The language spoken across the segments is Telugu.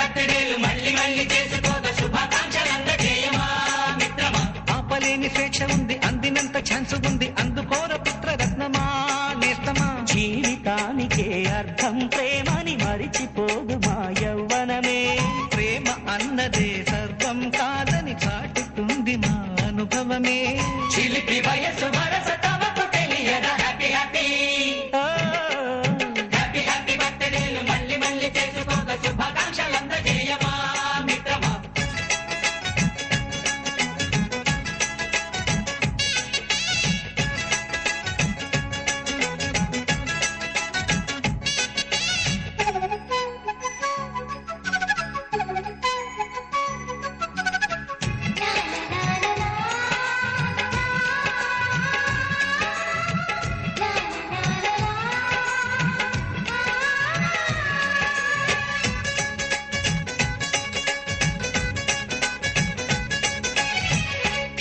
బర్త్డేలు మళ్ళీ మళ్ళీ చేసుకోక శుభాకాంక్షలందజేయమా మిత్రమా. ఆపలేని స్వేచ్ఛ ఉంది, అందినంత ఛాన్స్ ఉంది, అందుకోర పుత్రరత్నమా నేస్తమా. జీవితానికే అర్థం ప్రేమని మరిచిపోదు మా యవ్వనమే. ప్రేమ అన్నదే సర్వం కాదని చాటుతుంది మా అనుభవమే. చిలిపి వయసు వరస తమకు తెలియదా హ్యాపీ హ్యాపీ హ్యాపీ హ్యాపీ బర్త్డేలు మళ్ళీ మళ్ళీ చేసుకోక శుభాకాంక్షలందజేయమా మిత్రమా.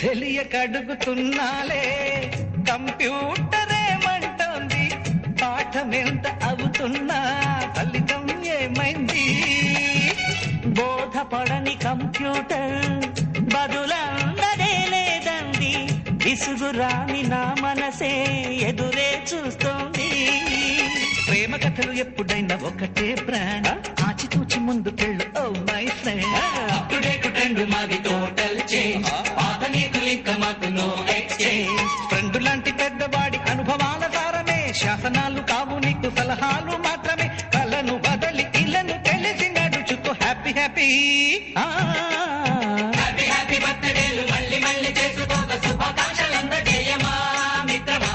తెలియకడుగుతున్నాలే కంప్యూటరేమంటోంది, పాఠమెంత అవుతున్నా ఫలితం ఏమైంది. బోధపడని కంప్యూటర్ బదులందరే లేదండి. విసుగురాని నా మనసే ఎదురే చూస్తోంది. ప్రేమ కథలు ఎప్పుడైనా ఒకటే బ్రాండ్, ఆచితూచి ముందుకెళ్ళు oh my friend. Up to date trend మాది టోటల్ చేంజ్, పాత నీతులు ఇంకా మాకు నో ఎక్స్చేంజ్. ఫ్రెండ్ లాంటి పెద్దవాడి అనుభవాల సారమే, శాసనాలు కావు నీకు సలహాలు మాత్రమే. కలను బదలి ఇలను తెలిసి నడుచుకో హ్యాపీ హ్యాపీ. హ్యాపీ హ్యాపీ బర్త్డేలు మళ్ళీ మళ్ళీ చేసుకోక శుభాకాంక్షలందజేయమా మిత్రమా.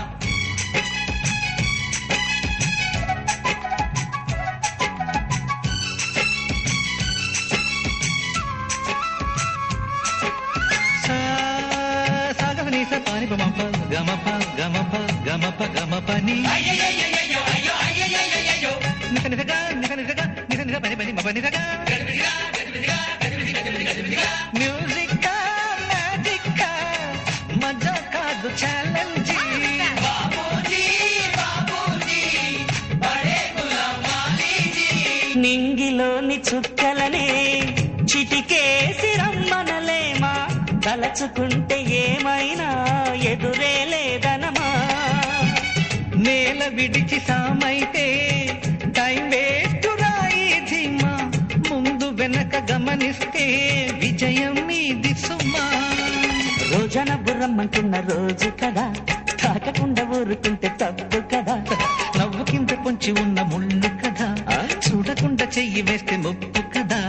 సాగనీస పాని పమప గమప గమప గమప గమపని అయ్యయ్యయ్యయ్యో అయ్యో అయ్యయ్యయ్యయ్యో నిస నిసగా నిస నిసగా నిస నిస పని పని మప నిసగా. గజిబిజిగా గజిబిజిగా గజిబిజి గజిబిజి గజిబిజిగా. మ్యూజిక్ మ్యాజిక్ మజా కాదు ఛాలెంజ్. బాబూజీ బాబూజీ బడే గులాం వాలీజీ. నింగిలోని చుక్కలనే చిటికేసి రమ్మనలేమా, తలచుకుంటే ఏమైనా ఎదురే లేదనమా. నేల విడిచి సామైతే టైం వేస్ట్ రాయి ధీమా, ముందు వెనక గమనిస్తే విజయం మీది సుమా. రోజన బుర్రమ్మంటున్న రోజు కదా, తాకకుండా ఊరుకుంటే తప్పు కదా. నవ్వు కింద పొంచి ఉన్న ముళ్ళు కదా, చూడకుండా చెయ్యి వేస్తే ముప్పు కదా.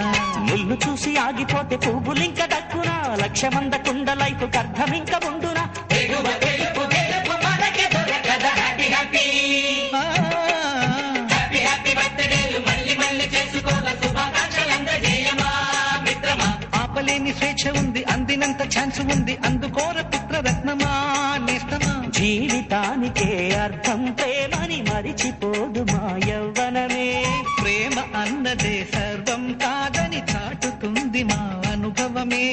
ముళ్ళు చూసి ఆగిపోతే పువ్వులింక దక్కునా, లక్ష్యమందకుండ లైఫ్ అర్థమింక ఉండునా. ఎగువ తెలుపు గెలుపు మనకే దొరకదా హ్యాపీ హ్యాపీ హ్యాపీ హ్యాపీ బర్త్డేలు మళ్ళీ మళ్ళీ చేసుకోక శుభాకాంక్షలందజేయమా మిత్రమా. ఆపలేని స్వేచ్ఛ ఉంది, అందినంత ఛాన్స్ ఉంది, అందుకోర పుత్రరత్నమా నేస్తమా. జీవితానికే అర్థం ప్రేమని మరిచిపోదు మా యవ్వనమే. ప్రేమ అన్నదే సర్వం కాదని చాటుతుంది మా అనుభవమే.